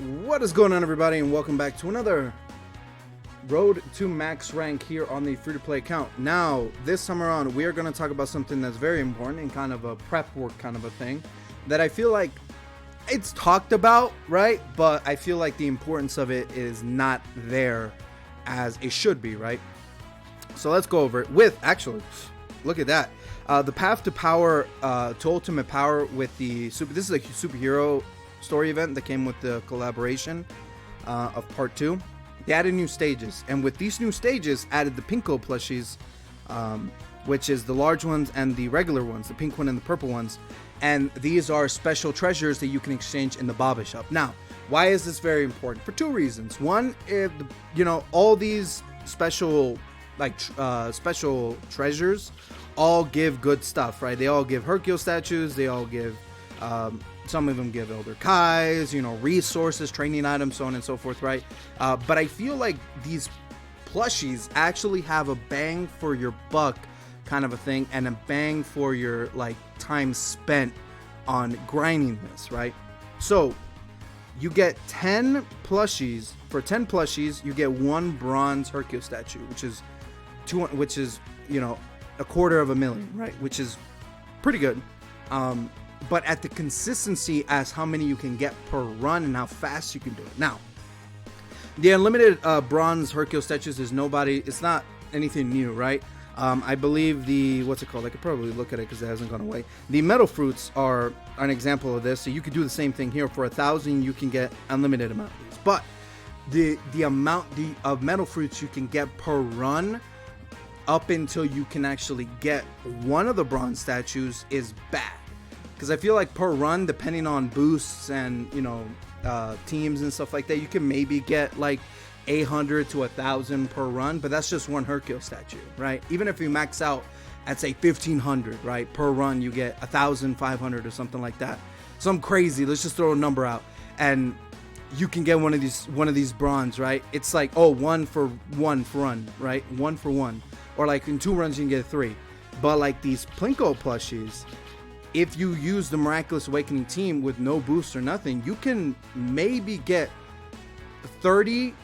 What is going on, everybody, and welcome back to another Road to Max Rank here on the free-to-play account. Now, this time around, we are going to talk about something that's very important and kind of a prep work kind of a thing that I feel like it's talked about, right? But I feel like the importance of it is not there as it should be, right? So let's go over it with, actually, look at that. The path to power, to ultimate power with the this is a superhero story event that came with the collaboration of part 2. They added new stages, and with these new stages added the Plinko plushies, which is the large ones and the regular ones, the pink one and the purple ones. And these are special treasures that you can exchange in the Baba shop. Now, why is this very important? For two reasons. One, if all these special special treasures all give good stuff, right? They all give Hercule statues, they all give some of them give Elder Kais, resources, training items, so on and so forth, right? But I feel like these plushies actually have a bang for your buck kind of a thing, and a bang for your time spent on grinding this, right? So you get 10 plushies. For 10 plushies, you get 1 bronze Hercule statue, which is a quarter of a million, right? Which is pretty good. But at the consistency as how many you can get per run and how fast you can do it. Now, the unlimited bronze Hercule statues is it's not anything new, right? I believe what's it called? I could probably look at it because it hasn't gone away. The metal fruits are an example of this. So you could do the same thing here. For 1,000, you can get unlimited amount of these. But the amount of metal fruits you can get per run up until you can actually get one of the bronze statues is bad. Because I feel like per run, depending on boosts and teams and stuff like that, you can maybe get 800 to 1,000 per run, but that's just one Hercule statue, right? Even if you max out at say 1,500, right, per run, you get 1,500 or something like that. Some crazy. Let's just throw a number out, and you can get one of these bronze, right? It's like, oh, 1 for 1 run, right? 1 for 1, or in 2 runs you can get 3. But these Plinko plushies, if you use the Miraculous Awakening team with no boost or nothing, you can maybe get 30,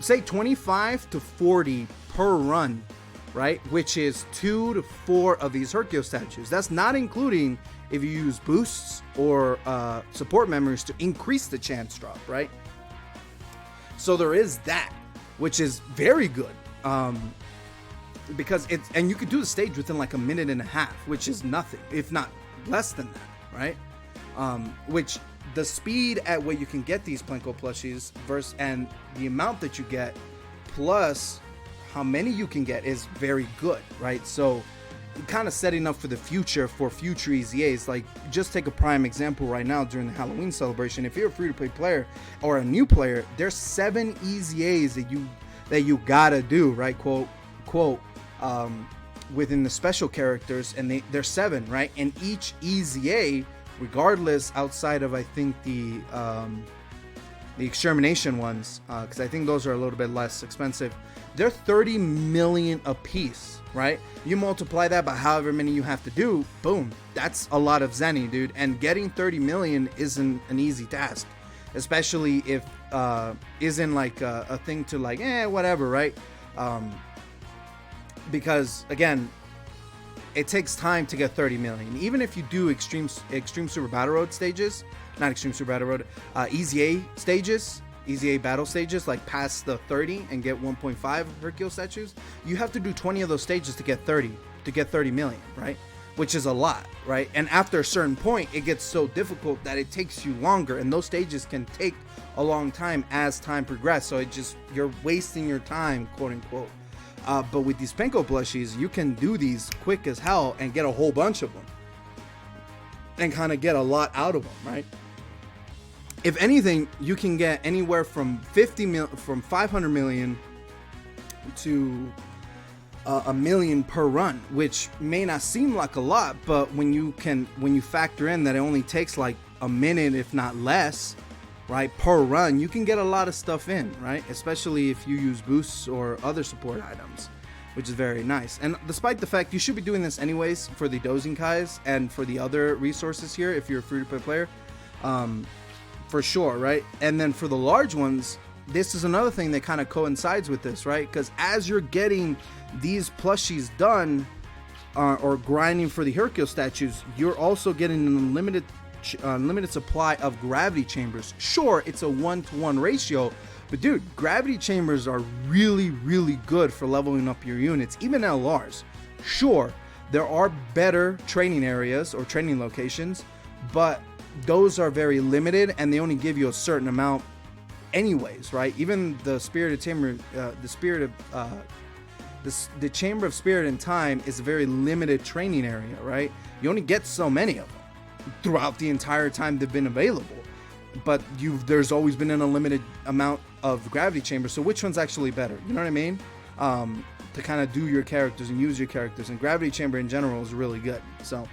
say 25 to 40 per run, right? Which is 2 to 4 of these Hercule statues. That's not including if you use boosts or support memories to increase the chance drop, right? So there is that, which is very good. Because and you could do the stage within a minute and a half, which is nothing, if not less than that, right? Which the speed at what you can get these Plinko plushies versus and the amount that you get plus how many you can get is very good, right? So kind of setting up for the future for future EZAs. Just take a prime example right now during the Halloween celebration. If you're a free-to-play player or a new player, there's 7 EZAs that you gotta do, right? Quote within the special characters, and there's 7, right? And each EZA, regardless, outside of I think the extermination ones, because I think those are a little bit less expensive, they're 30 million a piece, right? You multiply that by however many you have to do, boom, that's a lot of Zenny, dude. And getting 30 million isn't an easy task, especially if isn't a thing to whatever, right? Because again, it takes time to get 30 million. Even if you do extreme Super Battle Road stages, not Extreme Super Battle Road, EZA stages, EZA battle stages, past the 30 and get 1.5 Hercule statues, you have to do 20 of those stages to get 30 million, right? Which is a lot, right? And after a certain point, it gets so difficult that it takes you longer, and those stages can take a long time as time progresses. So you're wasting your time, quote unquote. But with these Plinko plushies, you can do these quick as hell and get a whole bunch of them and kind of get a lot out of them, right? If anything, you can get anywhere from 500 million to a million per run, which may not seem like a lot, but when you factor in that it only takes a minute, if not less, right, per run, you can get a lot of stuff in, right? Especially if you use boosts or other support items, which is very nice. And despite the fact you should be doing this anyways for the Dozing Kais and for the other resources here if you're a free-to-play player, for sure, right? And then for the large ones, this is another thing that kind of coincides with this, right? Because as you're getting these plushies done or grinding for the Hercule statues, you're also getting an unlimited supply of gravity chambers. Sure, it's a 1-to-1 ratio, but dude, gravity chambers are really, really good for leveling up your units, even LRs. Sure, there are better training areas or training locations, but those are very limited and they only give you a certain amount anyways, right? Even the Spirited Chamber, the Chamber of Spirit and Time is a very limited training area, right? You only get so many of them throughout the entire time they've been available, but there's always been an unlimited amount of gravity chambers. So which one's actually better? You know what I mean? To kind of do your characters and use your characters, and gravity chamber in general is really good. So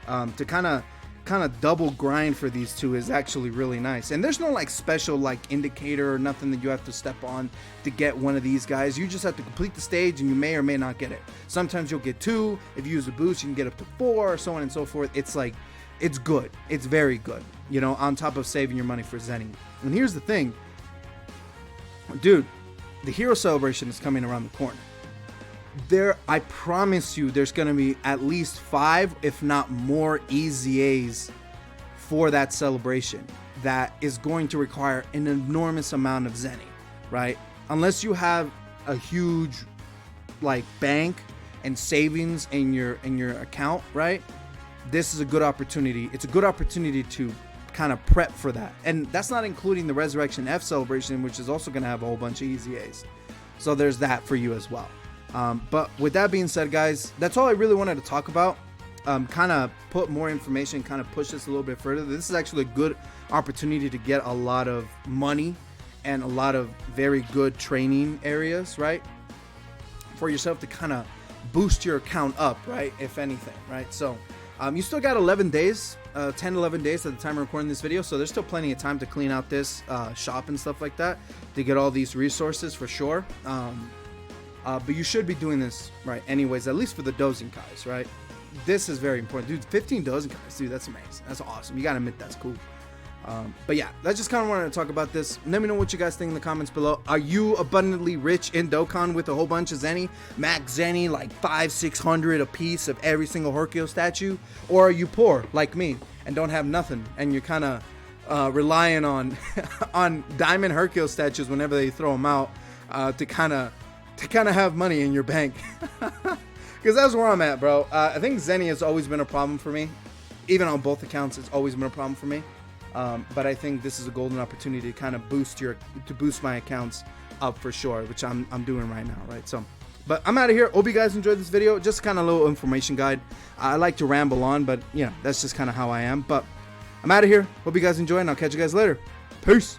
to kind of double grind for these two is actually really nice. And there's no like special like indicator or nothing that you have to step on to get one of these guys. You just have to complete the stage and you may or may not get it. Sometimes you'll get 2. If you use a boost, you can get up to 4, so on and so forth. It's like, it's good. It's very good, you know, on top of saving your money for Zenny. And here's the thing, dude, the Hero Celebration is coming around the corner. I promise you, there's going to be at least 5, if not more, EZAs for that celebration that is going to require an enormous amount of Zenny, right? Unless you have a huge like bank and savings in your account, right? This is a good opportunity. It's a good opportunity to kind of prep for that. And that's not including the Resurrection F celebration, which is also going to have a whole bunch of EZAs. So there's that for you as well. But with that being said, guys, that's all I really wanted to talk about. Kind of put more information, kind of push this a little bit further. This is actually a good opportunity to get a lot of money and a lot of very good training areas, right? For yourself to kind of boost your account up, right? If anything, right? So you still got 11 days, 10, 11 days at the time of recording this video. So there's still plenty of time to clean out this shop and stuff like that to get all these resources for sure. But you should be doing this, right, anyways, at least for the Dozenkais, right? This is very important. Dude, 15 Dozenkais, dude, that's amazing. That's awesome. You gotta admit that's cool. But yeah, I just kind of wanted to talk about this. Let me know what you guys think in the comments below. Are you abundantly rich in Dokkan with a whole bunch of Zenny? Max Zenny, like 500-600 a piece of every single Hercule statue? Or are you poor, like me, and don't have nothing, and you're kind of relying on on Diamond Hercule statues whenever they throw them out to kind of have money in your bank? Because that's where I'm at, bro. I think Zenny has always been a problem for me. Even on both accounts, it's always been a problem for me. But I think this is a golden opportunity to kind of boost my accounts up for sure, which I'm doing right now, right? So, but I'm out of here. Hope you guys enjoyed this video. Just kind of a little information guide. I like to ramble on, but you know, that's just kind of how I am. But I'm out of here. Hope you guys enjoy, and I'll catch you guys later. Peace.